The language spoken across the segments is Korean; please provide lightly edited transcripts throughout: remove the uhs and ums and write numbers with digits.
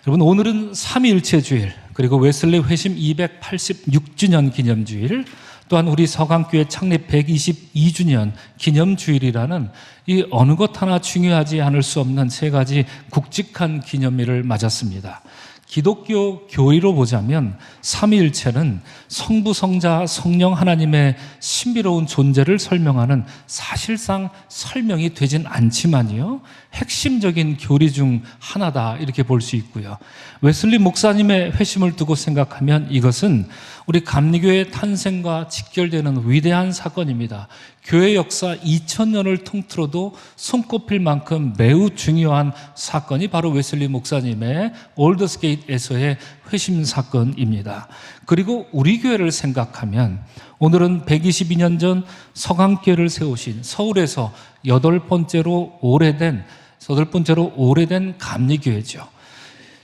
여러분, 오늘은 삼위일체 주일, 그리고 웨슬리 회심 286주년 기념주일, 또한 우리 서강교회 창립 122주년 기념주일이라는 이 어느 것 하나 중요하지 않을 수 없는 세 가지 굵직한 기념일을 맞았습니다. 기독교 교리로 보자면 삼위일체는 성부, 성자, 성령 하나님의 신비로운 존재를 설명하는 사실상 설명이 되진 않지만요, 핵심적인 교리 중 하나다, 이렇게 볼 수 있고요. 웨슬리 목사님의 회심을 두고 생각하면 이것은 우리 감리교회의 탄생과 직결되는 위대한 사건입니다. 교회 역사 2000년을 통틀어도 손꼽힐 만큼 매우 중요한 사건이 바로 웨슬리 목사님의 올더스게이트에서의 회심 사건입니다. 그리고 우리 교회를 생각하면 오늘은 122년 전 서강교회를 세우신 서울에서 여덟 번째로 오래된 감리교회죠.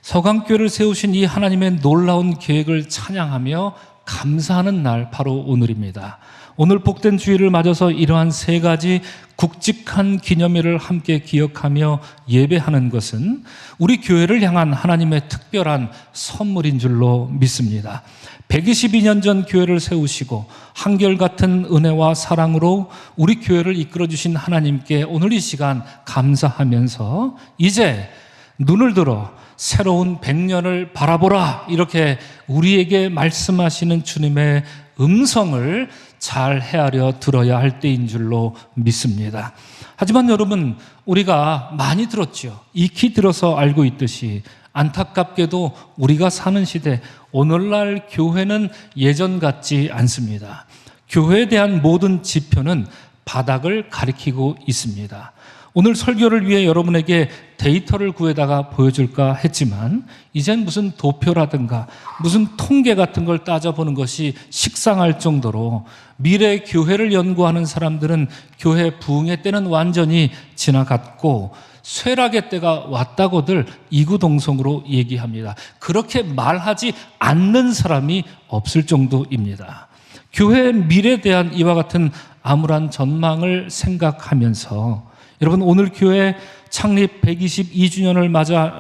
서강교회를 세우신 이 하나님의 놀라운 계획을 찬양하며 감사하는 날, 바로 오늘입니다. 오늘 복된 주일을 맞아서 이러한 세 가지 굵직한 기념일을 함께 기억하며 예배하는 것은 우리 교회를 향한 하나님의 특별한 선물인 줄로 믿습니다. 122년 전 교회를 세우시고 한결같은 은혜와 사랑으로 우리 교회를 이끌어주신 하나님께 오늘 이 시간 감사하면서 이제 눈을 들어 새로운 100년을 바라보라, 이렇게 우리에게 말씀하시는 주님의 음성을 잘 헤아려 들어야 할 때인 줄로 믿습니다. 하지만 여러분, 우리가 많이 들었죠. 익히 들어서 알고 있듯이 안타깝게도 우리가 사는 시대, 오늘날 교회는 예전 같지 않습니다. 교회에 대한 모든 지표는 바닥을 가리키고 있습니다. 오늘 설교를 위해 여러분에게 데이터를 구해다가 보여줄까 했지만 이젠 무슨 도표라든가 무슨 통계 같은 걸 따져보는 것이 식상할 정도로 미래 교회를 연구하는 사람들은 교회 부흥의 때는 완전히 지나갔고 쇠락의 때가 왔다고들 이구동성으로 얘기합니다. 그렇게 말하지 않는 사람이 없을 정도입니다. 교회의 미래에 대한 이와 같은 암울한 전망을 생각하면서 여러분, 오늘 교회 창립 122주년을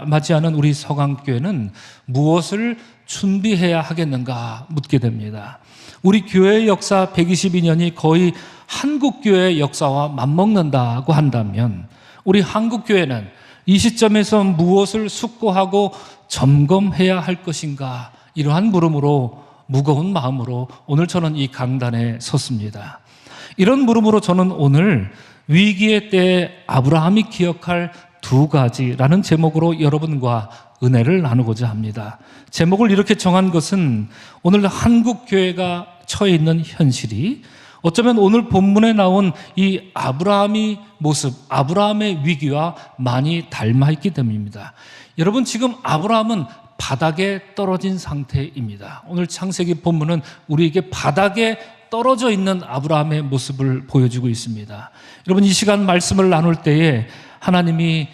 맞이하는 우리 서강교회는 무엇을 준비해야 하겠는가 묻게 됩니다. 우리 교회의 역사 122년이 거의 한국교회의 역사와 맞먹는다고 한다면 우리 한국교회는 이 시점에서 무엇을 숙고하고 점검해야 할 것인가, 이러한 물음으로, 무거운 마음으로 오늘 저는 이 강단에 섰습니다. 이런 물음으로 저는 오늘 위기의 때에 아브라함이 기억할 두 가지라는 제목으로 여러분과 은혜를 나누고자 합니다. 제목을 이렇게 정한 것은 오늘 한국교회가 처해 있는 현실이 어쩌면 오늘 본문에 나온 이 아브라함의 모습, 아브라함의 위기와 많이 닮아있기 때문입니다. 여러분, 지금 아브라함은 바닥에 떨어진 상태입니다. 오늘 창세기 본문은 우리에게 바닥에 떨어져 있는 아브라함의 모습을 보여주고 있습니다. 여러분, 이 시간 말씀을 나눌 때에 하나님이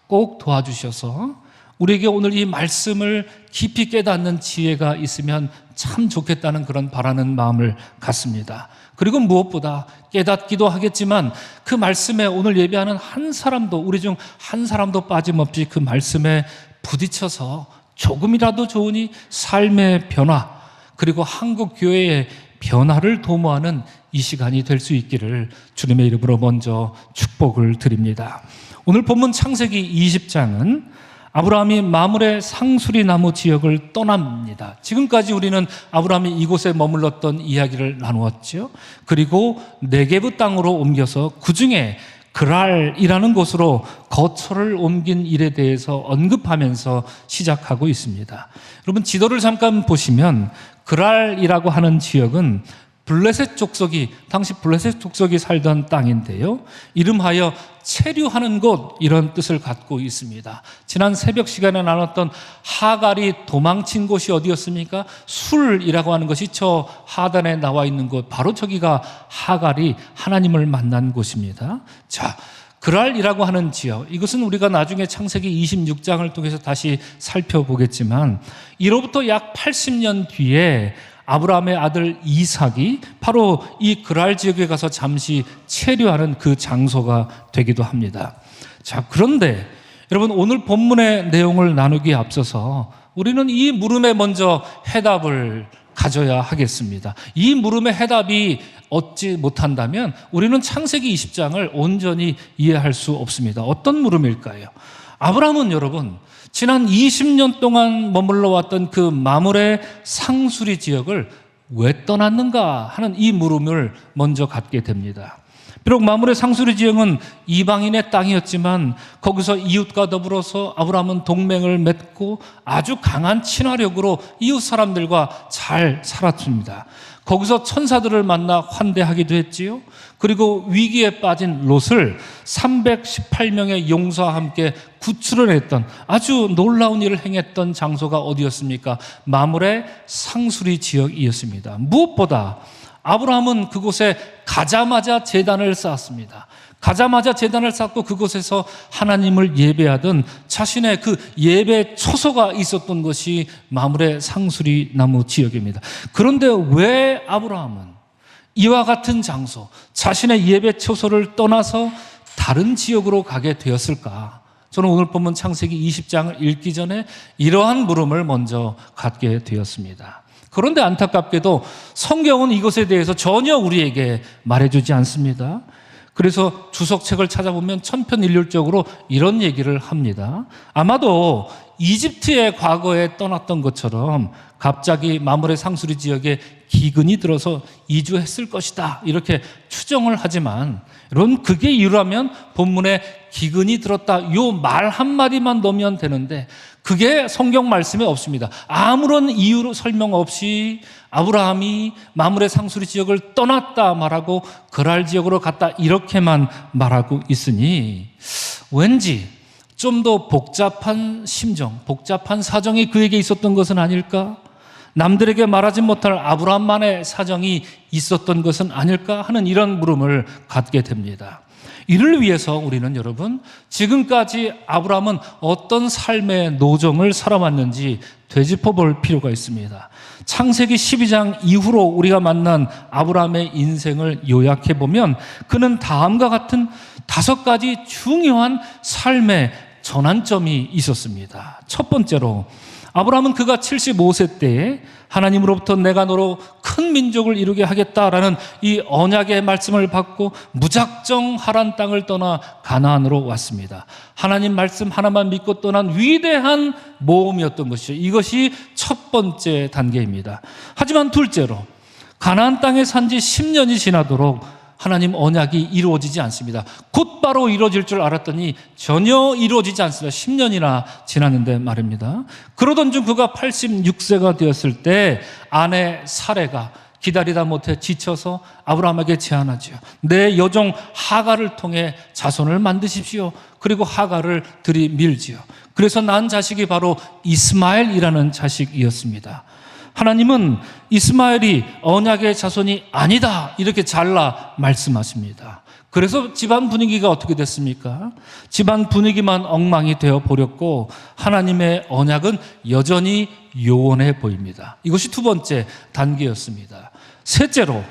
꼭 도와주셔서 우리에게 오늘 이 말씀을 깊이 깨닫는 지혜가 있으면 참 좋겠다는 그런 바라는 마음을 갖습니다. 그리고 무엇보다 깨닫기도 하겠지만 그 말씀에 오늘 예배하는 한 사람도, 우리 중 한 사람도 빠짐없이 그 말씀에 부딪혀서 조금이라도 좋으니 삶의 변화, 그리고 한국 교회의 변화를 도모하는 이 시간이 될 수 있기를 주님의 이름으로 먼저 축복을 드립니다. 오늘 본문 창세기 20장은 아브라함이 마므레 상수리 나무 지역을 떠납니다. 지금까지 우리는 아브라함이 이곳에 머물렀던 이야기를 나누었죠. 그리고 네게브 땅으로 옮겨서 그 중에 그랄이라는 곳으로 거처를 옮긴 일에 대해서 언급하면서 시작하고 있습니다. 여러분, 지도를 잠깐 보시면 그랄이라고 하는 지역은 블레셋 족속이, 당시 블레셋 족속이 살던 땅인데요, 이름하여 체류하는 곳, 이런 뜻을 갖고 있습니다. 지난 새벽 시간에 나눴던 하갈이 도망친 곳이 어디였습니까? 술이라고 하는 것이 저 하단에 나와 있는 곳, 바로 저기가 하갈이 하나님을 만난 곳입니다. 자, 그랄이라고 하는 지역, 이것은 우리가 나중에 창세기 26장을 통해서 다시 살펴보겠지만 이로부터 약 80년 뒤에 아브라함의 아들 이삭이 바로 이 그랄 지역에 가서 잠시 체류하는 그 장소가 되기도 합니다. 자, 그런데 여러분, 오늘 본문의 내용을 나누기에 앞서서 우리는 이 물음에 먼저 해답을 가져야 하겠습니다. 이 물음의 해답이 얻지 못한다면 우리는 창세기 20장을 온전히 이해할 수 없습니다. 어떤 물음일까요? 아브라함은 여러분, 지난 20년 동안 머물러 왔던 그 마므레 상수리 지역을 왜 떠났는가 하는 이 물음을 먼저 갖게 됩니다. 비록 마므레 상수리 지역은 이방인의 땅이었지만 거기서 이웃과 더불어서 아브라함은 동맹을 맺고 아주 강한 친화력으로 이웃 사람들과 잘 살았습니다. 거기서 천사들을 만나 환대하기도 했지요. 그리고 위기에 빠진 롯을 318명의 용사와 함께 구출을 했던 아주 놀라운 일을 행했던 장소가 어디였습니까? 마므레 상수리 지역이었습니다. 무엇보다 아브라함은 그곳에 가자마자 제단을 쌓았습니다. 가자마자 제단을 쌓고 그곳에서 하나님을 예배하던 자신의 그 예배 초소가 있었던 것이 마므레 상수리 나무 지역입니다. 그런데 왜 아브라함은 이와 같은 장소, 자신의 예배 초소를 떠나서 다른 지역으로 가게 되었을까? 저는 오늘 본문 창세기 20장을 읽기 전에 이러한 물음을 먼저 갖게 되었습니다. 그런데 안타깝게도 성경은 이것에 대해서 전혀 우리에게 말해주지 않습니다. 그래서 주석책을 찾아보면 천편일률적으로 이런 얘기를 합니다. 아마도 이집트의 과거에 떠났던 것처럼 갑자기 마므레 상수리 지역에 기근이 들어서 이주했을 것이다, 이렇게 추정을 하지만 여러분, 그게 이유라면 본문에 기근이 들었다 요 말 한마디만 넣으면 되는데 그게 성경 말씀에 없습니다. 아무런 이유로 설명 없이 아브라함이 마므레 상수리 지역을 떠났다 말하고 그랄 지역으로 갔다 이렇게만 말하고 있으니 왠지 좀 더 복잡한 심정, 복잡한 사정이 그에게 있었던 것은 아닐까? 남들에게 말하지 못할 아브라함만의 사정이 있었던 것은 아닐까 하는 이런 물음을 갖게 됩니다. 이를 위해서 우리는 여러분, 지금까지 아브라함은 어떤 삶의 노정을 살아왔는지 되짚어 볼 필요가 있습니다. 창세기 12장 이후로 우리가 만난 아브라함의 인생을 요약해 보면 그는 다음과 같은 5가지 중요한 삶의 전환점이 있었습니다. 첫 번째로 아브라함은 그가 75세 때에 하나님으로부터 내가 너로 큰 민족을 이루게 하겠다라는 이 언약의 말씀을 받고 무작정 하란 땅을 떠나 가나안으로 왔습니다. 하나님 말씀 하나만 믿고 떠난 위대한 모험이었던 것이죠. 이것이 첫 번째 단계입니다. 하지만 둘째로 가나안 땅에 산 지 10년이 지나도록 하나님 언약이 이루어지지 않습니다. 곧바로 이루어질 줄 알았더니 전혀 이루어지지 않습니다. 10년이나 지났는데 말입니다. 그러던 중 그가 86세가 되었을 때 아내 사레가 기다리다 못해 지쳐서 아브라함에게 제안하죠. 내 여종 하갈을 통해 자손을 만드십시오. 그리고 하갈을 들이밀지요. 그래서 낳은 자식이 바로 이스마엘이라는 자식이었습니다. 하나님은 이스마엘이 언약의 자손이 아니다 이렇게 잘라 말씀하십니다. 그래서 집안 분위기가 어떻게 됐습니까? 집안 분위기만 엉망이 되어 버렸고 하나님의 언약은 여전히 요원해 보입니다. 이것이 두 번째 단계였습니다. 셋째로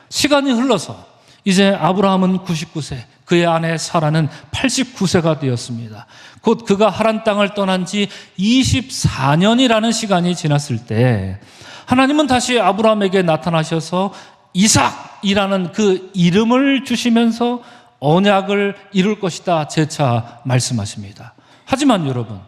시간이 흘러서 이제 아브라함은 99세, 그의 아내 사라는 89세가 되었습니다. 곧 그가 하란 땅을 떠난 지 24년이라는 시간이 지났을 때 하나님은 다시 아브라함에게 나타나셔서 이삭이라는 그 이름을 주시면서 언약을 이룰 것이다 재차 말씀하십니다. 하지만 여러분,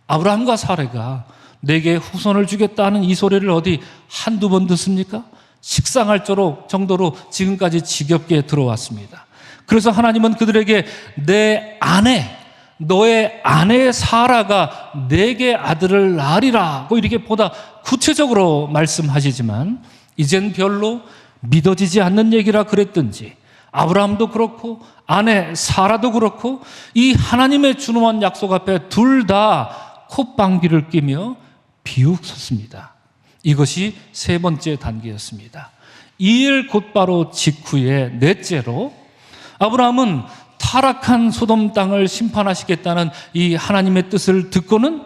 아브라함과 사레가 내게 후손을 주겠다는 이 소리를 어디 한두 번 듣습니까? 식상할 정도로 지금까지 지겹게 들어왔습니다. 그래서 하나님은 그들에게 내 아내, 너의 아내 사라가 내게 아들을 낳으리라고 이렇게 보다 구체적으로 말씀하시지만 이젠 별로 믿어지지 않는 얘기라 그랬든지 아브라함도 그렇고 아내 사라도 그렇고 이 하나님의 준엄한 약속 앞에 둘 다 콧방귀를 뀌며 비웃었습니다. 이것이 세 번째 단계였습니다. 이 일 곧바로 직후에 넷째로 아브라함은 타락한 소돔 땅을 심판하시겠다는 이 하나님의 뜻을 듣고는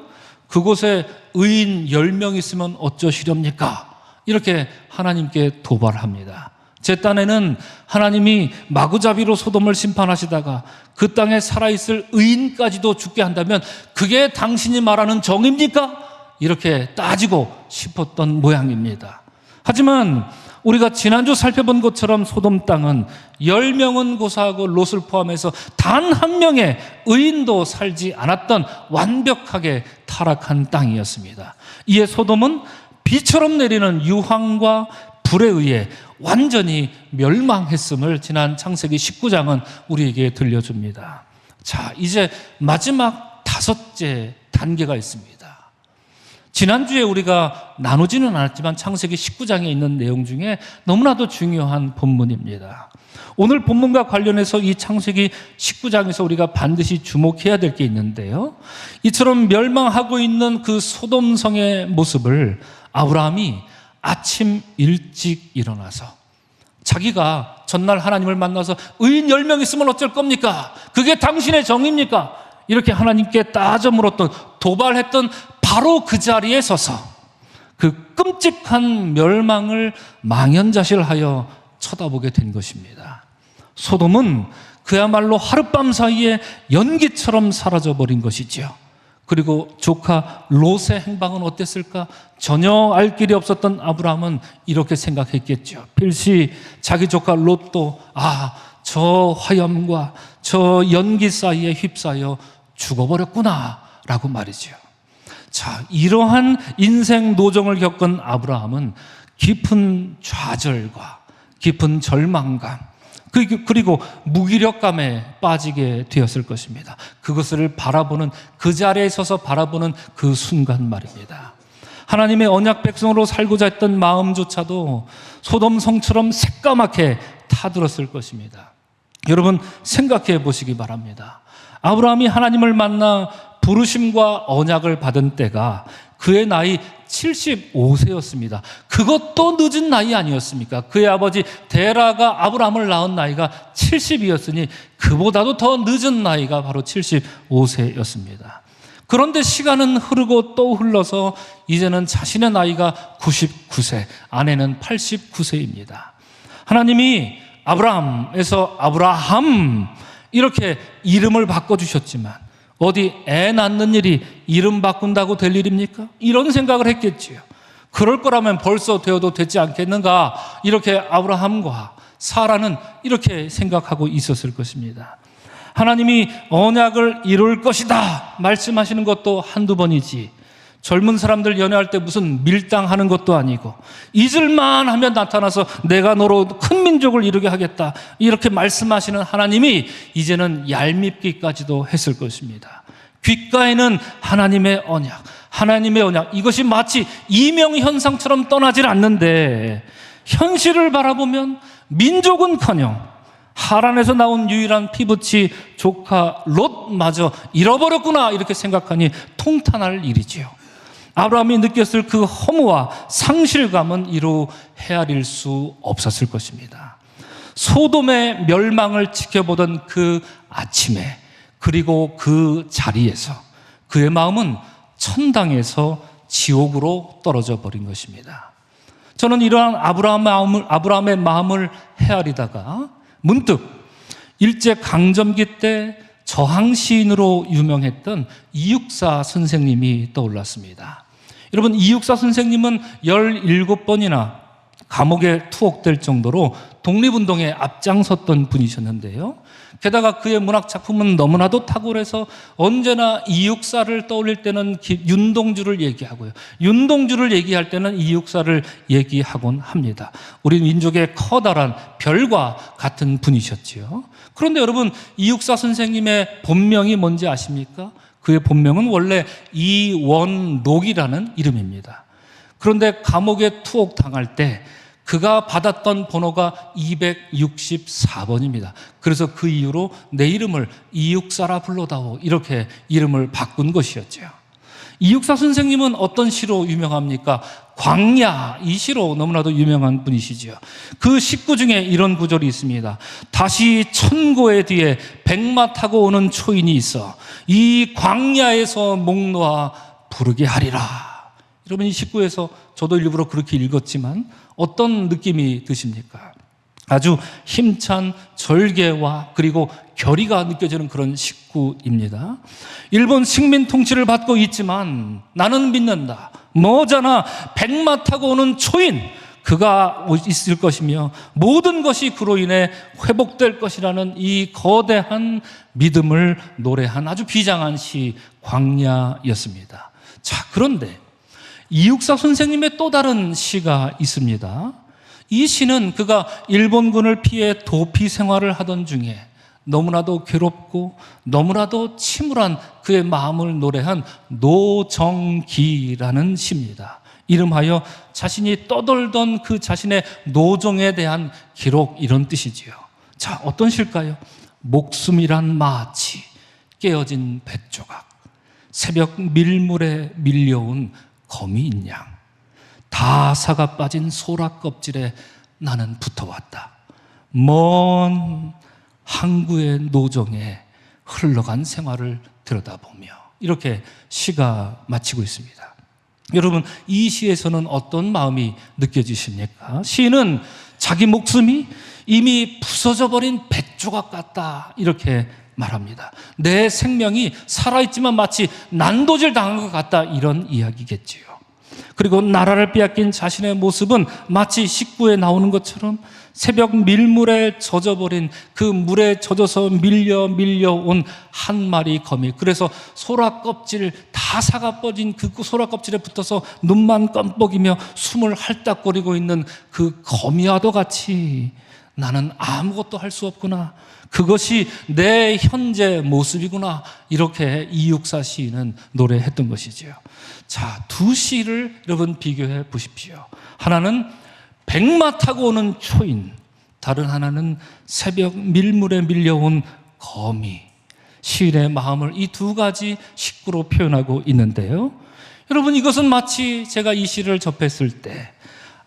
그곳에 의인 10명 있으면 어쩌시렵니까? 이렇게 하나님께 도발합니다. 제 딴에는 하나님이 마구잡이로 소돔을 심판하시다가 그 땅에 살아있을 의인까지도 죽게 한다면 그게 당신이 말하는 정입니까? 이렇게 따지고 싶었던 모양입니다. 하지만 우리가 지난주 살펴본 것처럼 소돔 땅은 10명은 고사하고 롯을 포함해서 단 한 명의 의인도 살지 않았던 완벽하게 타락한 땅이었습니다. 이에 소돔은 비처럼 내리는 유황과 불에 의해 완전히 멸망했음을 지난 창세기 19장은 우리에게 들려줍니다. 자, 이제 마지막 5째 단계가 있습니다. 지난주에 우리가 나누지는 않았지만 창세기 19장에 있는 내용 중에 너무나도 중요한 본문입니다. 오늘 본문과 관련해서 이 창세기 19장에서 우리가 반드시 주목해야 될 게 있는데요. 이처럼 멸망하고 있는 그 소돔성의 모습을 아브라함이 아침 일찍 일어나서 자기가 전날 하나님을 만나서 의인 10명 있으면 어쩔 겁니까? 그게 당신의 정입니까? 이렇게 하나님께 따져 물었던, 도발했던 바로 그 자리에 서서 그 끔찍한 멸망을 망연자실하여 쳐다보게 된 것입니다. 소돔은 그야말로 하룻밤 사이에 연기처럼 사라져버린 것이지요. 그리고 조카 롯의 행방은 어땠을까? 전혀 알 길이 없었던 아브라함은 이렇게 생각했겠죠. 필시 자기 조카 롯도 저 화염과 저 연기 사이에 휩싸여 죽어버렸구나 라고 말이죠. 자, 이러한 인생 노정을 겪은 아브라함은 깊은 좌절과 깊은 절망감 그리고 무기력감에 빠지게 되었을 것입니다. 그것을 바라보는, 그 자리에 서서 바라보는 그 순간 말입니다. 하나님의 언약 백성으로 살고자 했던 마음조차도 소돔성처럼 새까맣게 타들었을 것입니다. 여러분 생각해 보시기 바랍니다. 아브라함이 하나님을 만나 부르심과 언약을 받은 때가 그의 나이 75세였습니다. 그것도 늦은 나이 아니었습니까? 그의 아버지 데라가 아브라함을 낳은 나이가 70이었으니 그보다도 더 늦은 나이가 바로 75세였습니다. 그런데 시간은 흐르고 또 흘러서 이제는 자신의 나이가 99세, 아내는 89세입니다. 하나님이 아브라함에서 아브라함 이렇게 이름을 바꿔주셨지만 어디 애 낳는 일이 이름 바꾼다고 될 일입니까? 이런 생각을 했겠지요. 그럴 거라면 벌써 되어도 되지 않겠는가? 이렇게 아브라함과 사라는 이렇게 생각하고 있었을 것입니다. 하나님이 언약을 이룰 것이다 말씀하시는 것도 한두 번이지, 젊은 사람들 연애할 때 무슨 밀당하는 것도 아니고 잊을만 하면 나타나서 내가 너로 큰 민족을 이루게 하겠다 이렇게 말씀하시는 하나님이 이제는 얄밉기까지도 했을 것입니다. 귓가에는 하나님의 언약 이것이 마치 이명현상처럼 떠나질 않는데 현실을 바라보면 민족은커녕 하란에서 나온 유일한 피부치 조카 롯마저 잃어버렸구나 이렇게 생각하니 통탄할 일이지요. 아브라함이 느꼈을 그 허무와 상실감은 이루 헤아릴 수 없었을 것입니다. 소돔의 멸망을 지켜보던 그 아침에 그리고 그 자리에서 그의 마음은 천당에서 지옥으로 떨어져 버린 것입니다. 저는 이러한 아브라함의 마음을 헤아리다가 문득 일제강점기 때 저항시인으로 유명했던 이육사 선생님이 떠올랐습니다. 여러분, 이육사 선생님은 17번이나 감옥에 투옥될 정도로 독립운동에 앞장섰던 분이셨는데요. 게다가 그의 문학작품은 너무나도 탁월해서 언제나 이육사를 떠올릴 때는 윤동주를 얘기하고요. 윤동주를 얘기할 때는 이육사를 얘기하곤 합니다. 우리 민족의 커다란 별과 같은 분이셨지요. 그런데 여러분, 이육사 선생님의 본명이 뭔지 아십니까? 그의 본명은 원래 이원록이라는 이름입니다. 그런데 감옥에 투옥당할 때 그가 받았던 번호가 264번입니다. 그래서 그 이후로 내 이름을 이육사라 불러다오 이렇게 이름을 바꾼 것이었죠. 이육사 선생님은 어떤 시로 유명합니까? 광야, 이 시로 너무나도 유명한 분이시죠. 그 식구 중에 이런 구절이 있습니다. 다시 천고의 뒤에 백마 타고 오는 초인이 있어 이 광야에서 목 놓아 부르게 하리라. 여러분, 이 식구에서 저도 일부러 그렇게 읽었지만 어떤 느낌이 드십니까? 아주 힘찬 절개와 그리고 결의가 느껴지는 그런 식구입니다. 일본 식민 통치를 받고 있지만 나는 믿는다. 머지않아 백마 타고 오는 초인, 그가 있을 것이며 모든 것이 그로 인해 회복될 것이라는 이 거대한 믿음을 노래한 아주 비장한 시 광야였습니다. 자, 그런데 이육사 선생님의 또 다른 시가 있습니다. 이 시는 그가 일본군을 피해 도피 생활을 하던 중에 너무나도 괴롭고 너무나도 침울한 그의 마음을 노래한 노정기라는 시입니다. 이름하여 자신이 떠돌던 그 자신의 노정에 대한 기록, 이런 뜻이지요. 자, 어떤 시일까요? 목숨이란 마치 깨어진 뱃조각, 새벽 밀물에 밀려온 거미인 양, 다 사가 빠진 소라 껍질에 나는 붙어왔다. 먼 항구의 노정에 흘러간 생활을 들여다보며, 이렇게 시가 마치고 있습니다. 여러분, 이 시에서는 어떤 마음이 느껴지십니까? 시인은 자기 목숨이 이미 부서져 버린 뱃조각 같다, 이렇게 말합니다. 내 생명이 살아있지만 마치 난도질 당한 것 같다, 이런 이야기겠지요. 그리고 나라를 빼앗긴 자신의 모습은 마치 식구에 나오는 것처럼 새벽 밀물에 젖어버린, 그 물에 젖어서 밀려온 한 마리 거미, 그래서 소라 껍질 다 사가 뻗진 그 소라 껍질에 붙어서 눈만 껌뻑이며 숨을 헐떡거리고 있는 그 거미와도 같이 나는 아무것도 할 수 없구나, 그것이 내 현재 모습이구나, 이렇게 이육사 시인은 노래했던 것이지요. 자, 두 시를 여러분 비교해 보십시오. 하나는 백마 타고 오는 초인, 다른 하나는 새벽 밀물에 밀려온 거미. 시인의 마음을 이 두 가지 식구로 표현하고 있는데요. 여러분, 이것은 마치 제가 이 시를 접했을 때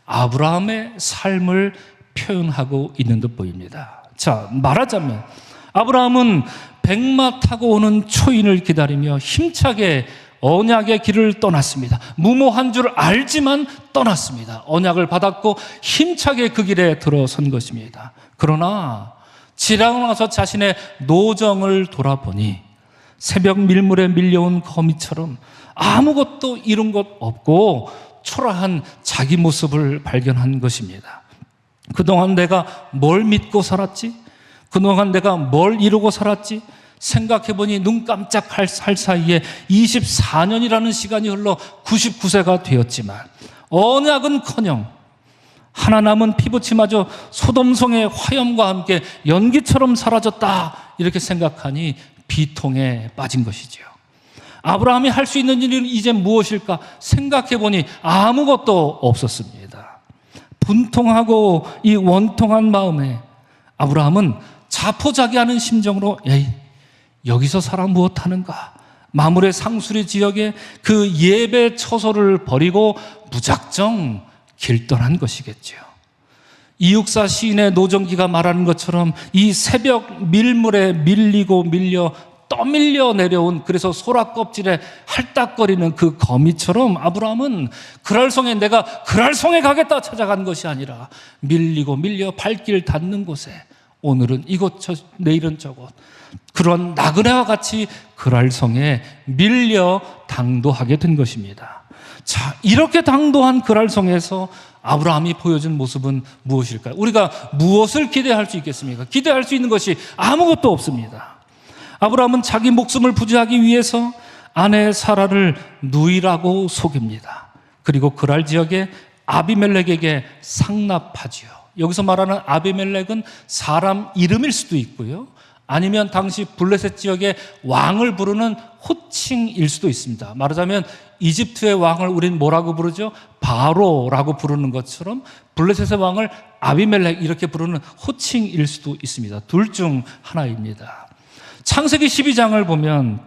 아브라함의 삶을 표현하고 있는 듯 보입니다. 자, 말하자면 아브라함은 백마 타고 오는 초인을 기다리며 힘차게 언약의 길을 떠났습니다. 무모한 줄 알지만 떠났습니다. 언약을 받았고 힘차게 그 길에 들어선 것입니다. 그러나 지나고 나서 자신의 노정을 돌아보니 새벽 밀물에 밀려온 거미처럼 아무것도 이룬 것 없고 초라한 자기 모습을 발견한 것입니다. 그동안 내가 뭘 믿고 살았지? 그동안 내가 뭘 이루고 살았지? 생각해보니 눈 깜짝할 사이에 24년이라는 시간이 흘러 99세가 되었지만 언약은커녕 하나 남은 피부치마저 소돔성의 화염과 함께 연기처럼 사라졌다, 이렇게 생각하니 비통에 빠진 것이지요. 아브라함이 할 수 있는 일은 이제 무엇일까 생각해보니 아무것도 없었습니다. 분통하고 이 원통한 마음에 아브라함은 자포자기하는 심정으로 여기서 살아 무엇하는가, 마물의 상수리 지역에 그 예배 처소를 버리고 무작정 길 떠난 것이겠죠. 이육사 시인의 노정기가 말하는 것처럼 이 새벽 밀물에 밀려 떠밀려 내려온, 그래서 소라 껍질에 할딱거리는 그 거미처럼 아브라함은 그랄성에, 내가 그랄성에 가겠다 찾아간 것이 아니라 밀려 발길 닿는 곳에 오늘은 이곳, 내일은 저곳, 그런 나그네와 같이 그랄성에 밀려 당도하게 된 것입니다. 자, 이렇게 당도한 그랄성에서 아브라함이 보여준 모습은 무엇일까요? 우리가 무엇을 기대할 수 있겠습니까? 기대할 수 있는 것이 아무것도 없습니다. 아브라함은 자기 목숨을 부지하기 위해서 아내 사라를 누이라고 속입니다. 그리고 그랄 지역에 아비멜렉에게 상납하지요. 여기서 말하는 아비멜렉은 사람 이름일 수도 있고요, 아니면 당시 블레셋 지역의 왕을 부르는 호칭일 수도 있습니다. 말하자면 이집트의 왕을 우린 뭐라고 부르죠? 바로라고 부르는 것처럼 블레셋의 왕을 아비멜렉, 이렇게 부르는 호칭일 수도 있습니다. 둘 중 하나입니다. 창세기 12장을 보면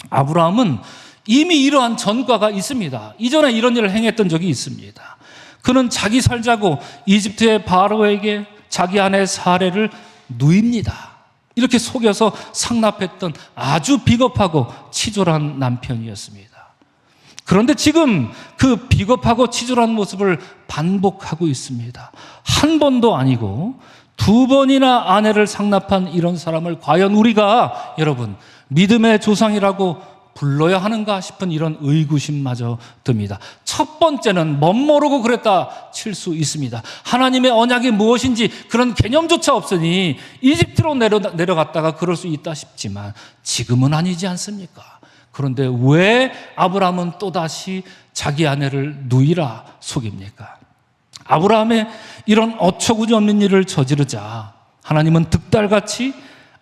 아브라함은 이미 이러한 전과가 있습니다. 이전에 이런 일을 행했던 적이 있습니다. 그는 자기 살자고 이집트의 바로에게 자기 아내 사례를 누입니다. 이렇게 속여서 상납했던 아주 비겁하고 치졸한 남편이었습니다. 그런데 지금 그 비겁하고 치졸한 모습을 반복하고 있습니다. 한 번도 아니고 2번이나 아내를 상납한 이런 사람을 과연 우리가 여러분 믿음의 조상이라고 불러야 하는가 싶은 이런 의구심마저 듭니다. 첫 번째는 멋모르고 그랬다 칠 수 있습니다. 하나님의 언약이 무엇인지 그런 개념조차 없으니 이집트로 내려갔다가 그럴 수 있다 싶지만 지금은 아니지 않습니까? 그런데 왜 아브라함은 또다시 자기 아내를 누이라 속입니까? 아브라함의 이런 어처구니 없는 일을 저지르자 하나님은 득달같이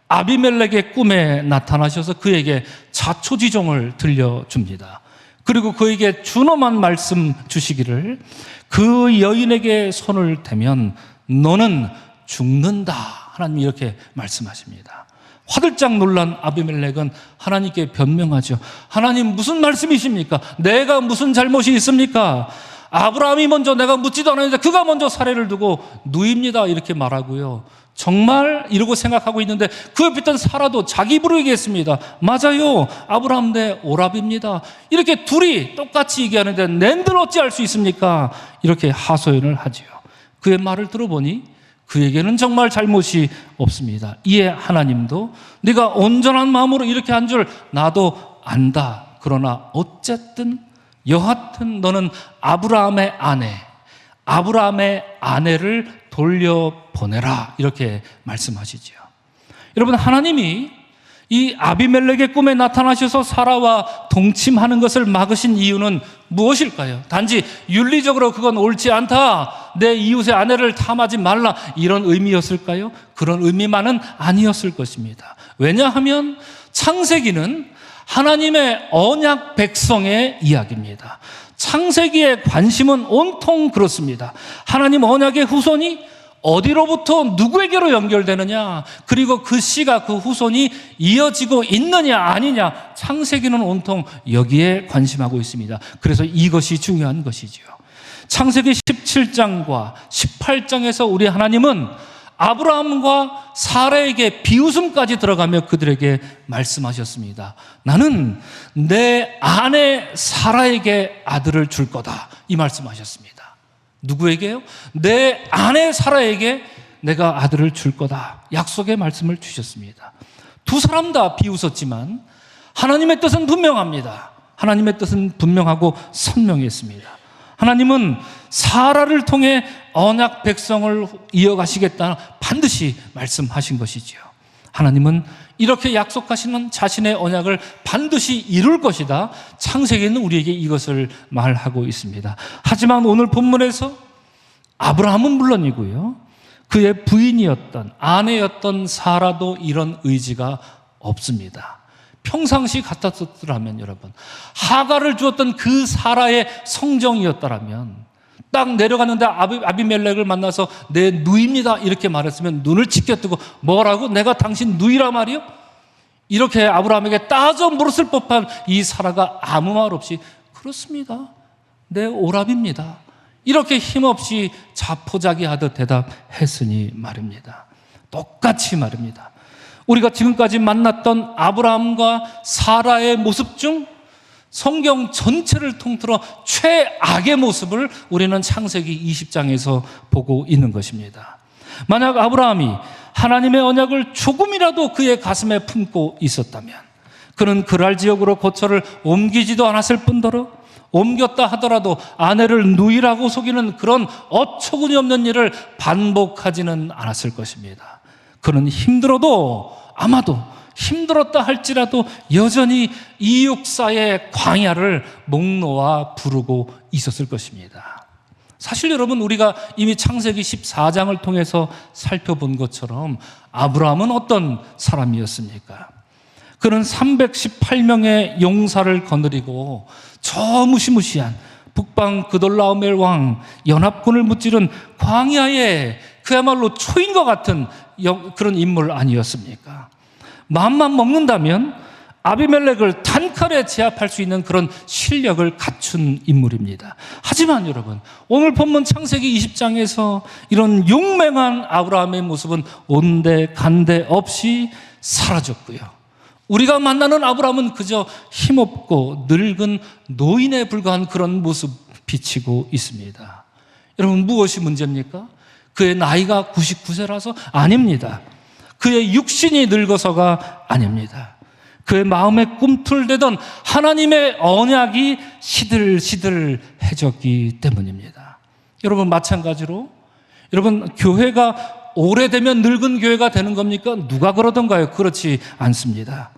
아비멜렉의 꿈에 나타나셔서 그에게 자초지종을 들려줍니다. 그리고 그에게 준엄한 말씀 주시기를 그 여인에게 손을 대면 너는 죽는다. 하나님이 이렇게 말씀하십니다. 화들짝 놀란 아비멜렉은 하나님께 변명하죠. 하나님 무슨 말씀이십니까? 내가 무슨 잘못이 있습니까? 아브라함이 먼저 내가 묻지도 않았는데 그가 먼저 사례를 두고 누입니다 이렇게 말하고요. 정말 이러고 생각하고 있는데 그 옆에 있던 사라도 자기 입으로 얘기했습니다. 맞아요. 아브라함 내 오랍입니다. 이렇게 둘이 똑같이 얘기하는데 낸들 어찌할 수 있습니까? 이렇게 하소연을 하지요. 그의 말을 들어보니 그에게는 정말 잘못이 없습니다. 이에 하나님도 네가 온전한 마음으로 이렇게 한 줄 나도 안다. 그러나 어쨌든 여하튼 너는 아브라함의 아내를 돌려보내라 이렇게 말씀하시죠. 여러분 하나님이 이 아비멜렉의 꿈에 나타나셔서 사라와 동침하는 것을 막으신 이유는 무엇일까요? 단지 윤리적으로 그건 옳지 않다, 내 이웃의 아내를 탐하지 말라 이런 의미였을까요? 그런 의미만은 아니었을 것입니다. 왜냐하면 창세기는 하나님의 언약 백성의 이야기입니다. 창세기의 관심은 온통 그렇습니다. 하나님 언약의 후손이 어디로부터 누구에게로 연결되느냐, 그리고 그 씨가 그 후손이 이어지고 있느냐 아니냐, 창세기는 온통 여기에 관심하고 있습니다. 그래서 이것이 중요한 것이죠. 창세기 17장과 18장에서 우리 하나님은 아브라함과 사라에게 비웃음까지 들어가며 그들에게 말씀하셨습니다. 나는 내 아내 사라에게 아들을 줄 거다 이 말씀하셨습니다. 누구에게요? 내 아내 사라에게 내가 아들을 줄 거다 약속의 말씀을 주셨습니다. 두 사람 다 비웃었지만 하나님의 뜻은 분명합니다. 하나님의 뜻은 분명하고 선명했습니다. 하나님은 사라를 통해 언약 백성을 이어가시겠다 반드시 말씀하신 것이지요. 하나님은 이렇게 약속하시는 자신의 언약을 반드시 이룰 것이다. 창세기는 우리에게 이것을 말하고 있습니다. 하지만 오늘 본문에서 아브라함은 물론이고요, 그의 부인이었던 아내였던 사라도 이런 의지가 없습니다. 평상시 같았더라면 여러분, 하가를 주었던 그 사라의 성정이었더라면 딱 내려갔는데 아비멜렉을 만나서 내 누이입니다 이렇게 말했으면 눈을 치켜뜨고 뭐라고? 내가 당신 누이라 말이요? 이렇게 아브라함에게 따져 물었을 법한 이 사라가 아무 말 없이 그렇습니다, 내 오랍입니다 이렇게 힘없이 자포자기하듯 대답했으니 말입니다. 똑같이 말입니다. 우리가 지금까지 만났던 아브라함과 사라의 모습 중 성경 전체를 통틀어 최악의 모습을 우리는 창세기 20장에서 보고 있는 것입니다. 만약 아브라함이 하나님의 언약을 조금이라도 그의 가슴에 품고 있었다면 그는 그랄 지역으로 거처를 옮기지도 않았을 뿐더러 옮겼다 하더라도 아내를 누이라고 속이는 그런 어처구니 없는 일을 반복하지는 않았을 것입니다. 그는 힘들어도 아마도 힘들었다 할지라도 여전히 이육사의 광야를 목 놓아 부르고 있었을 것입니다. 사실 여러분, 우리가 이미 창세기 14장을 통해서 살펴본 것처럼 아브라함은 어떤 사람이었습니까? 그는 318명의 용사를 거느리고 저 무시무시한 북방 그돌라오멜 왕 연합군을 무찌른 광야의 그야말로 초인과 같은 그런 인물 아니었습니까? 마음만 먹는다면 아비멜렉을 단칼에 제압할 수 있는 그런 실력을 갖춘 인물입니다. 하지만 여러분, 오늘 본문 창세기 20장에서 이런 용맹한 아브라함의 모습은 온데간데 없이 사라졌고요, 우리가 만나는 아브라함은 그저 힘없고 늙은 노인에 불과한 그런 모습 비치고 있습니다. 여러분, 무엇이 문제입니까? 그의 나이가 99세라서 아닙니다. 그의 육신이 늙어서가 아닙니다. 그의 마음에 꿈틀대던 하나님의 언약이 시들시들해졌기 때문입니다. 여러분, 마찬가지로 여러분, 교회가 오래되면 늙은 교회가 되는 겁니까? 누가 그러던가요? 그렇지 않습니다.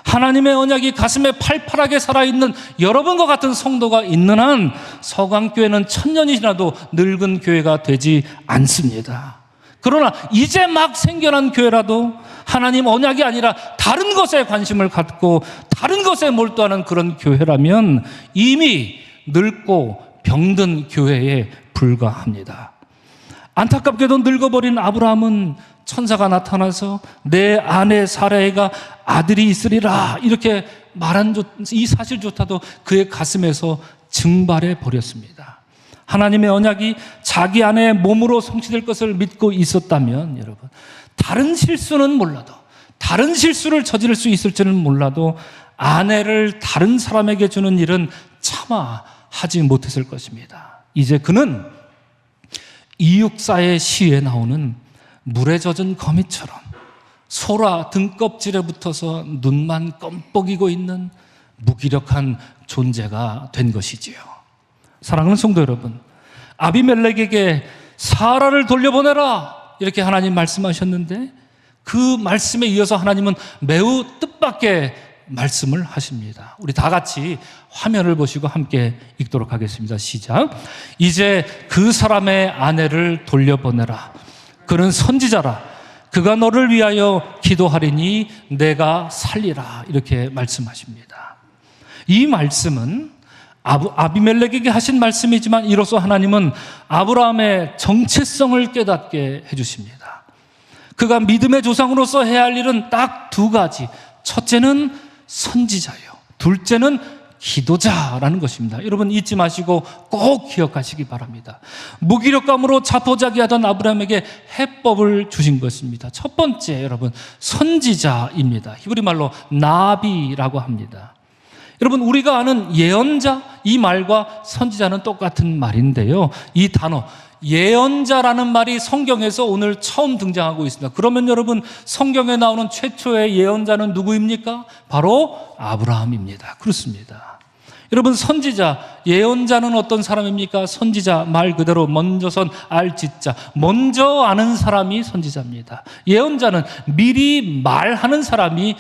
하나님의 언약이 가슴에 팔팔하게 살아있는 여러분과 같은 성도가 있는 한 서강교회는 1000년이 지나도 늙은 교회가 되지 않습니다. 그러나 이제 막 생겨난 교회라도 하나님 언약이 아니라 다른 것에 관심을 갖고 다른 것에 몰두하는 그런 교회라면 이미 늙고 병든 교회에 불과합니다. 안타깝게도 늙어버린 아브라함은 천사가 나타나서 내 아내 사라이가 아들이 있으리라 이렇게 말한 이 사실조차도 그의 가슴에서 증발해 버렸습니다. 하나님의 언약이 자기 아내의 몸으로 성취될 것을 믿고 있었다면 여러분, 다른 실수는 몰라도, 다른 실수를 저지를 수 있을지는 몰라도 아내를 다른 사람에게 주는 일은 차마 하지 못했을 것입니다. 이제 그는 이육사의 시에 나오는 물에 젖은 거미처럼 소라 등껍질에 붙어서 눈만 껌뻑이고 있는 무기력한 존재가 된 것이지요. 사랑하는 성도 여러분, 아비멜렉에게 사라를 돌려보내라 이렇게 하나님 말씀하셨는데 그 말씀에 이어서 하나님은 매우 뜻밖의 말씀을 하십니다. 우리 다 같이 화면을 보시고 함께 읽도록 하겠습니다. 시작. 이제 그 사람의 아내를 돌려보내라. 그는 선지자라. 그가 너를 위하여 기도하리니 내가 살리라. 이렇게 말씀하십니다. 이 말씀은 아비멜렉에게 하신 말씀이지만 이로써 하나님은 아브라함의 정체성을 깨닫게 해주십니다. 그가 믿음의 조상으로서 해야 할 일은 딱 두 가지. 첫째는 선지자요, 둘째는 기도자라는 것입니다. 여러분 잊지 마시고 꼭 기억하시기 바랍니다. 무기력감으로 자포자기하던 아브라함에게 해법을 주신 것입니다. 첫 번째, 여러분, 선지자입니다. 히브리 말로 나비라고 합니다. 여러분, 우리가 아는 예언자, 이 말과 선지자는 똑같은 말인데요. 이 단어 예언자라는 말이 성경에서 오늘 처음 등장하고 있습니다. 그러면 여러분, 성경에 나오는 최초의 예언자는 누구입니까? 바로 아브라함입니다. 그렇습니다. 여러분, 선지자, 예언자는 어떤 사람입니까? 선지자, 말 그대로 먼저선 알지자, 먼저 아는 사람이 선지자입니다. 예언자는 미리 말하는 사람이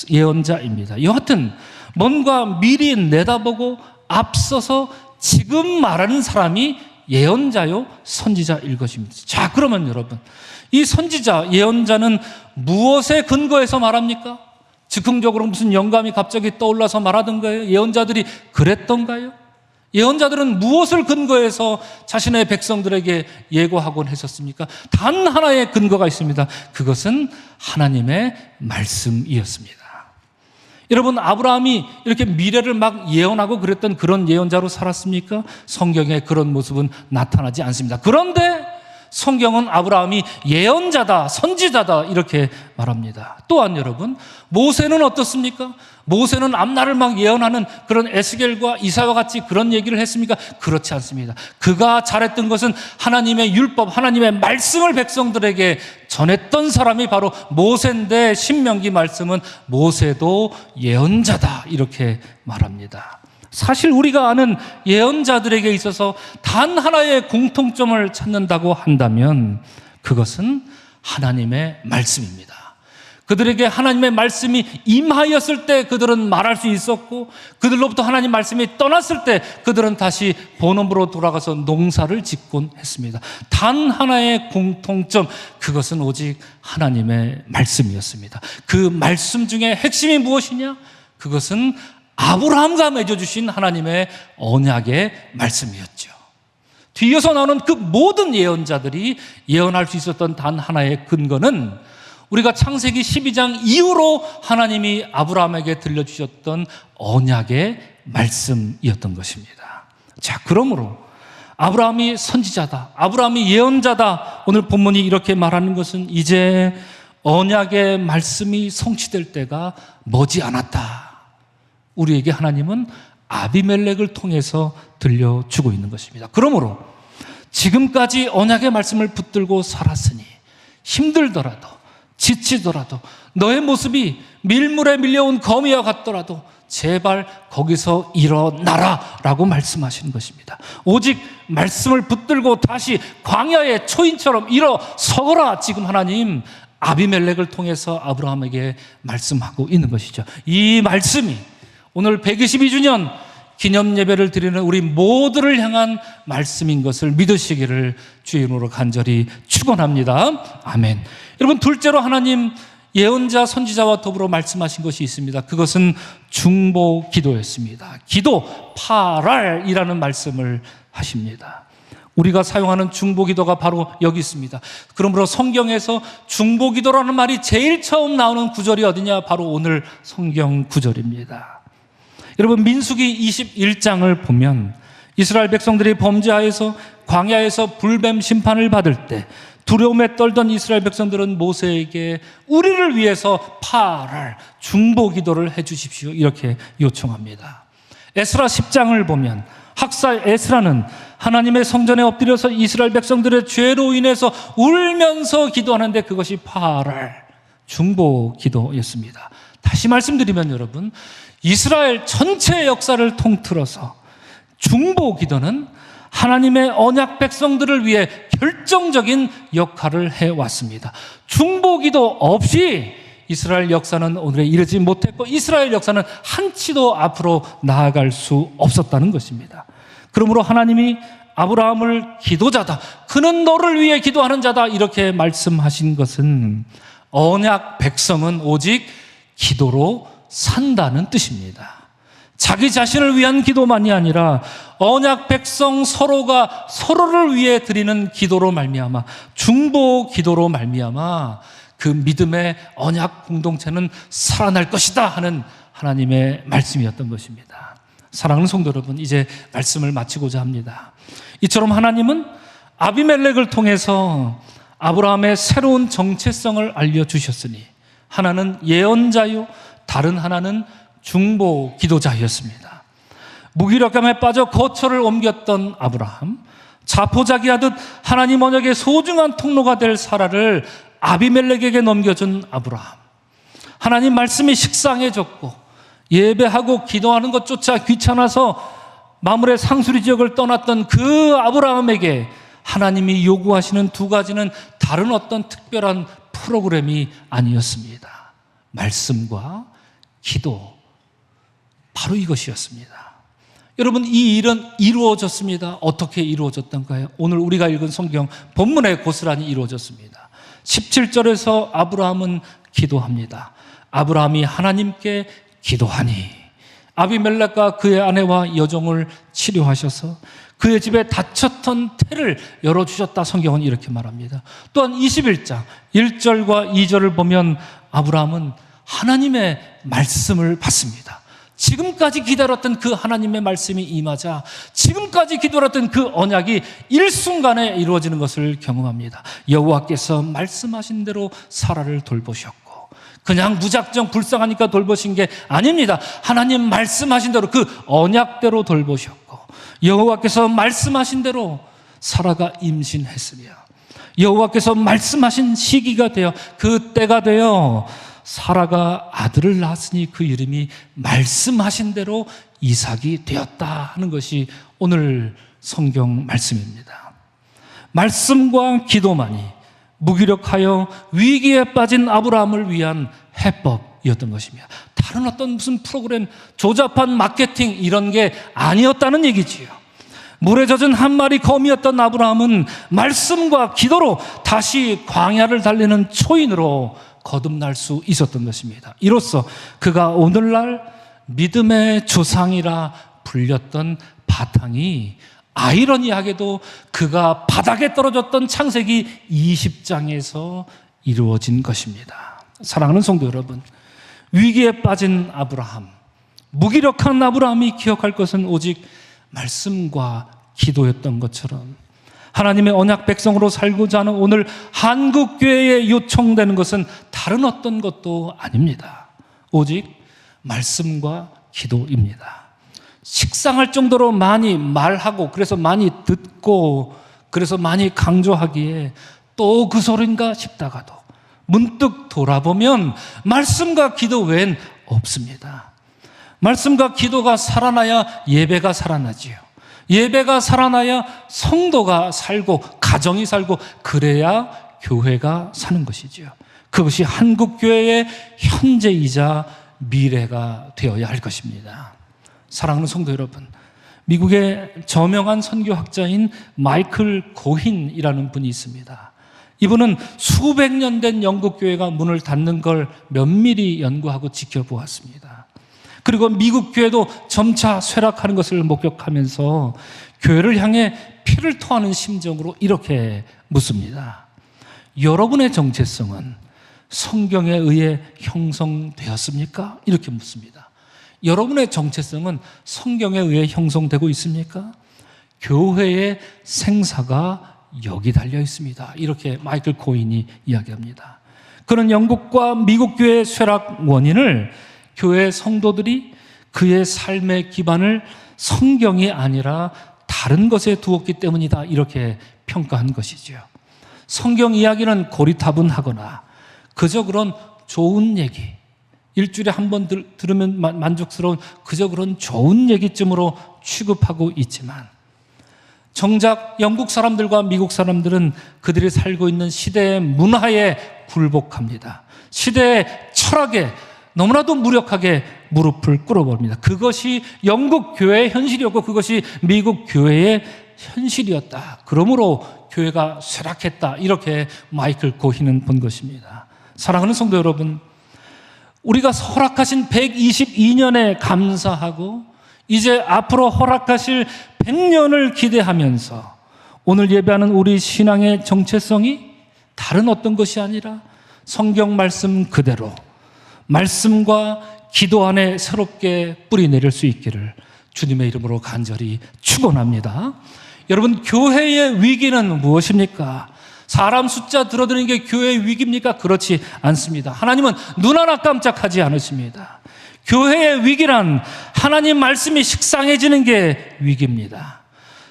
예언자입니다. 여하튼 뭔가 미리 내다보고 앞서서 지금 말하는 사람이 예언자요, 선지자일 것입니다. 자, 그러면 여러분, 이 선지자, 예언자는 무엇에 근거해서 말합니까? 즉흥적으로 무슨 영감이 갑자기 떠올라서 말하던 거예요? 예언자들이 그랬던가요? 예언자들은 무엇을 근거해서 자신의 백성들에게 예고하곤 했었습니까? 단 하나의 근거가 있습니다. 그것은 하나님의 말씀이었습니다. 여러분, 아브라함이 이렇게 미래를 막 예언하고 그랬던 그런 예언자로 살았습니까? 성경에 그런 모습은 나타나지 않습니다. 그런데 성경은 아브라함이 예언자다, 선지자다 이렇게 말합니다. 또한 여러분, 모세는 어떻습니까? 모세는 앞날을 막 예언하는 그런 에스겔과 이사와 같이 그런 얘기를 했습니까? 그렇지 않습니다. 그가 잘했던 것은 하나님의 율법, 하나님의 말씀을 백성들에게 전했던 사람이 바로 모세인데, 신명기 말씀은 모세도 예언자다 이렇게 말합니다. 사실 우리가 아는 예언자들에게 있어서 단 하나의 공통점을 찾는다고 한다면 그것은 하나님의 말씀입니다. 그들에게 하나님의 말씀이 임하였을 때 그들은 말할 수 있었고, 그들로부터 하나님 말씀이 떠났을 때 그들은 다시 본업으로 돌아가서 농사를 짓곤 했습니다. 단 하나의 공통점, 그것은 오직 하나님의 말씀이었습니다. 그 말씀 중에 핵심이 무엇이냐? 그것은 아브라함과 맺어주신 하나님의 언약의 말씀이었죠. 뒤이어서 나오는 그 모든 예언자들이 예언할 수 있었던 단 하나의 근거는 우리가 창세기 12장 이후로 하나님이 아브라함에게 들려주셨던 언약의 말씀이었던 것입니다. 자, 그러므로 아브라함이 선지자다, 아브라함이 예언자다, 오늘 본문이 이렇게 말하는 것은 이제 언약의 말씀이 성취될 때가 머지않았다. 우리에게 하나님은 아비멜렉을 통해서 들려주고 있는 것입니다. 그러므로 지금까지 언약의 말씀을 붙들고 살았으니 힘들더라도 지치더라도 너의 모습이 밀물에 밀려온 거미와 같더라도 제발 거기서 일어나라 라고 말씀하시는 것입니다. 오직 말씀을 붙들고 다시 광야의 초인처럼 일어서거라. 지금 하나님 아비멜렉을 통해서 아브라함에게 말씀하고 있는 것이죠. 이 말씀이 오늘 122주년 기념 예배를 드리는 우리 모두를 향한 말씀인 것을 믿으시기를 주의 이름으로 간절히 축원합니다. 아멘. 여러분, 둘째로 하나님 예언자 선지자와 더불어 말씀하신 것이 있습니다. 그것은 중보 기도였습니다. 기도 파랄이라는 말씀을 하십니다. 우리가 사용하는 중보 기도가 바로 여기 있습니다. 그러므로 성경에서 중보 기도라는 말이 제일 처음 나오는 구절이 어디냐? 바로 오늘 성경 구절입니다. 여러분, 민수기 21장을 보면 이스라엘 백성들이 범죄하여서 광야에서 불뱀 심판을 받을 때 두려움에 떨던 이스라엘 백성들은 모세에게 우리를 위해서 파랄 중보 기도를 해 주십시오 이렇게 요청합니다. 에스라 10장을 보면 학사 에스라는 하나님의 성전에 엎드려서 이스라엘 백성들의 죄로 인해서 울면서 기도하는데 그것이 파랄 중보 기도였습니다. 다시 말씀드리면 여러분, 이스라엘 전체의 역사를 통틀어서 중보 기도는 하나님의 언약 백성들을 위해 결정적인 역할을 해왔습니다. 중보 기도 없이 이스라엘 역사는 오늘에 이르지 못했고 이스라엘 역사는 한치도 앞으로 나아갈 수 없었다는 것입니다. 그러므로 하나님이 아브라함을 기도자다, 그는 너를 위해 기도하는 자다 이렇게 말씀하신 것은 언약 백성은 오직 기도로 산다는 뜻입니다. 자기 자신을 위한 기도만이 아니라 언약 백성 서로가 서로를 위해 드리는 기도로 말미암아, 중보 기도로 말미암아 그 믿음의 언약 공동체는 살아날 것이다 하는 하나님의 말씀이었던 것입니다. 사랑하는 성도 여러분, 이제 말씀을 마치고자 합니다. 이처럼 하나님은 아비멜렉을 통해서 아브라함의 새로운 정체성을 알려주셨으니 하나는 예언자요, 다른 하나는 중보 기도자였습니다. 무기력감에 빠져 거처를 옮겼던 아브라함, 자포자기하듯 하나님 언약의 소중한 통로가 될 사라를 아비멜렉에게 넘겨준 아브라함, 하나님 말씀이 식상해졌고 예배하고 기도하는 것조차 귀찮아서 마물의 상수리 지역을 떠났던 그 아브라함에게 하나님이 요구하시는 두 가지는 다른 어떤 특별한 프로그램이 아니었습니다. 말씀과 기도, 바로 이것이었습니다. 여러분, 이 일은 이루어졌습니다. 어떻게 이루어졌던가요? 오늘 우리가 읽은 성경 본문에 고스란히 이루어졌습니다. 17절에서 아브라함은 기도합니다. 아브라함이 하나님께 기도하니 아비멜렉과 그의 아내와 여종을 치료하셔서 그의 집에 닫혔던 태를 열어주셨다. 성경은 이렇게 말합니다. 또한 21장 1절과 2절을 보면 아브라함은 하나님의 말씀을 받습니다. 지금까지 기다렸던 그 하나님의 말씀이 임하자 지금까지 기다렸던 그 언약이 일순간에 이루어지는 것을 경험합니다. 여호와께서 말씀하신 대로 사라를 돌보셨고, 그냥 무작정 불쌍하니까 돌보신 게 아닙니다. 하나님 말씀하신 대로 그 언약대로 돌보셨고, 여호와께서 말씀하신 대로 사라가 임신했으며, 여호와께서 말씀하신 시기가 되어 그 때가 되어 사라가 아들을 낳았으니 그 이름이 말씀하신 대로 이삭이 되었다 하는 것이 오늘 성경 말씀입니다. 말씀과 기도만이 무기력하여 위기에 빠진 아브라함을 위한 해법이었던 것입니다. 다른 어떤 무슨 프로그램, 조잡한 마케팅 이런 게 아니었다는 얘기지요. 물에 젖은 한 마리 거미였던 아브라함은 말씀과 기도로 다시 광야를 달리는 초인으로 거듭날 수 있었던 것입니다. 이로써 그가 오늘날 믿음의 조상이라 불렸던 바탕이 아이러니하게도 그가 바닥에 떨어졌던 창세기 20장에서 이루어진 것입니다. 사랑하는 성도 여러분, 위기에 빠진 아브라함, 무기력한 아브라함이 기억할 것은 오직 말씀과 기도였던 것처럼 하나님의 언약 백성으로 살고자 하는 오늘 한국교회에 요청되는 것은 다른 어떤 것도 아닙니다. 오직 말씀과 기도입니다. 식상할 정도로 많이 말하고 그래서 많이 듣고 그래서 많이 강조하기에 또 그 소린가 싶다가도 문득 돌아보면 말씀과 기도 외엔 없습니다. 말씀과 기도가 살아나야 예배가 살아나지요. 예배가 살아나야 성도가 살고 가정이 살고 그래야 교회가 사는 것이지요. 그것이 한국교회의 현재이자 미래가 되어야 할 것입니다. 사랑하는 성도 여러분, 미국의 저명한 선교학자인 마이클 고힌이라는 분이 있습니다. 이분은 수백 년 된 영국교회가 문을 닫는 걸 면밀히 연구하고 지켜보았습니다. 그리고 미국 교회도 점차 쇠락하는 것을 목격하면서 교회를 향해 피를 토하는 심정으로 이렇게 묻습니다. 여러분의 정체성은 성경에 의해 형성되었습니까? 이렇게 묻습니다. 여러분의 정체성은 성경에 의해 형성되고 있습니까? 교회의 생사가 여기 달려 있습니다. 이렇게 마이클 고힌이 이야기합니다. 그는 영국과 미국 교회의 쇠락 원인을 교회 성도들이 그의 삶의 기반을 성경이 아니라 다른 것에 두었기 때문이다. 이렇게 평가한 것이죠. 성경 이야기는 고리타분하거나 그저 그런 좋은 얘기, 일주일에 한 번 들으면 만족스러운 그저 그런 좋은 얘기쯤으로 취급하고 있지만 정작 영국 사람들과 미국 사람들은 그들이 살고 있는 시대의 문화에 굴복합니다. 시대의 철학에 너무나도 무력하게 무릎을 꿇어버립니다. 그것이 영국 교회의 현실이었고 그것이 미국 교회의 현실이었다. 그러므로 교회가 쇠락했다. 이렇게 마이클 고힌은 본 것입니다. 사랑하는 성도 여러분, 우리가 허락하신 122년에 감사하고 이제 앞으로 허락하실 100년을 기대하면서 오늘 예배하는 우리 신앙의 정체성이 다른 어떤 것이 아니라 성경 말씀 그대로 말씀과 기도 안에 새롭게 뿌리 내릴 수 있기를 주님의 이름으로 간절히 축원합니다. 여러분, 교회의 위기는 무엇입니까? 사람 숫자 줄어드는 게 교회의 위기입니까? 그렇지 않습니다. 하나님은 눈 하나 깜짝하지 않으십니다. 교회의 위기란 하나님 말씀이 식상해지는 게 위기입니다.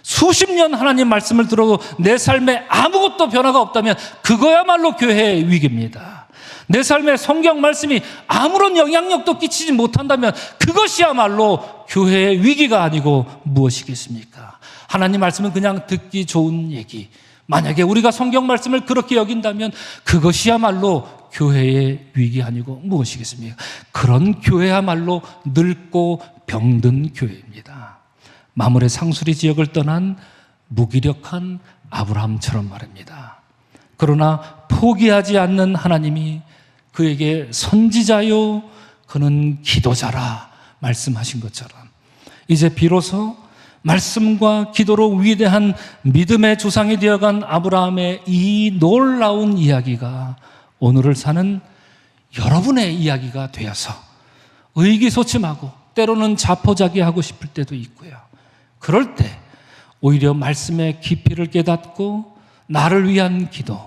수십 년 하나님 말씀을 들어도 내 삶에 아무것도 변화가 없다면 그거야말로 교회의 위기입니다. 내 삶에 성경 말씀이 아무런 영향력도 끼치지 못한다면 그것이야말로 교회의 위기가 아니고 무엇이겠습니까? 하나님 말씀은 그냥 듣기 좋은 얘기. 만약에 우리가 성경 말씀을 그렇게 여긴다면 그것이야말로 교회의 위기 아니고 무엇이겠습니까? 그런 교회야말로 늙고 병든 교회입니다. 마물의 상수리 지역을 떠난 무기력한 아브라함처럼 말입니다. 그러나 포기하지 않는 하나님이 그에게 선지자요 그는 기도자라 말씀하신 것처럼 이제 비로소 말씀과 기도로 위대한 믿음의 조상이 되어간 아브라함의 이 놀라운 이야기가 오늘을 사는 여러분의 이야기가 되어서 의기소침하고 때로는 자포자기하고 싶을 때도 있고요. 그럴 때 오히려 말씀의 깊이를 깨닫고 나를 위한 기도,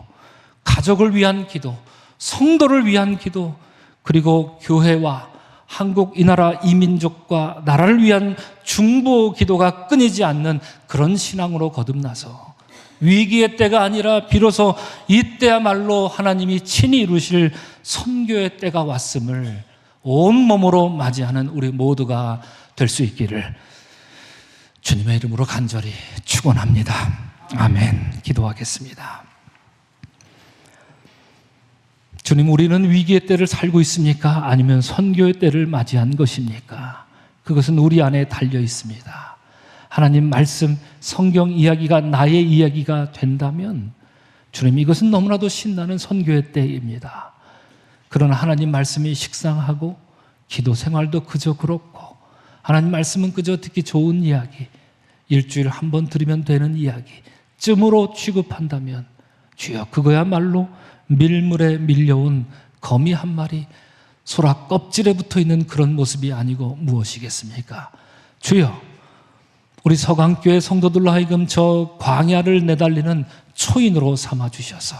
가족을 위한 기도, 성도를 위한 기도, 그리고 교회와 한국 이 나라 이민족과 나라를 위한 중보 기도가 끊이지 않는 그런 신앙으로 거듭나서 위기의 때가 아니라 비로소 이때야말로 하나님이 친히 이루실 선교의 때가 왔음을 온몸으로 맞이하는 우리 모두가 될 수 있기를 주님의 이름으로 간절히 축원합니다. 아멘. 기도하겠습니다. 주님, 우리는 위기의 때를 살고 있습니까? 아니면 선교의 때를 맞이한 것입니까? 그것은 우리 안에 달려 있습니다. 하나님 말씀, 성경 이야기가 나의 이야기가 된다면 주님, 이것은 너무나도 신나는 선교의 때입니다. 그러나 하나님 말씀이 식상하고 기도 생활도 그저 그렇고 하나님 말씀은 그저 듣기 좋은 이야기, 일주일에 한 번 들으면 되는 이야기 쯤으로 취급한다면 주여, 그거야말로 밀물에 밀려온 거미 한 마리 소라 껍질에 붙어있는 그런 모습이 아니고 무엇이겠습니까? 주여, 우리 서강교회 성도들로 하여금 저 광야를 내달리는 초인으로 삼아주셔서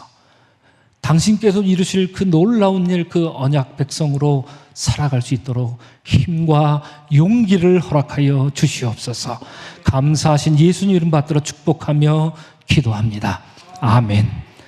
당신께서 이루실 그 놀라운 일, 그 언약 백성으로 살아갈 수 있도록 힘과 용기를 허락하여 주시옵소서. 감사하신 예수님 이름 받들어 축복하며 기도합니다. 아멘.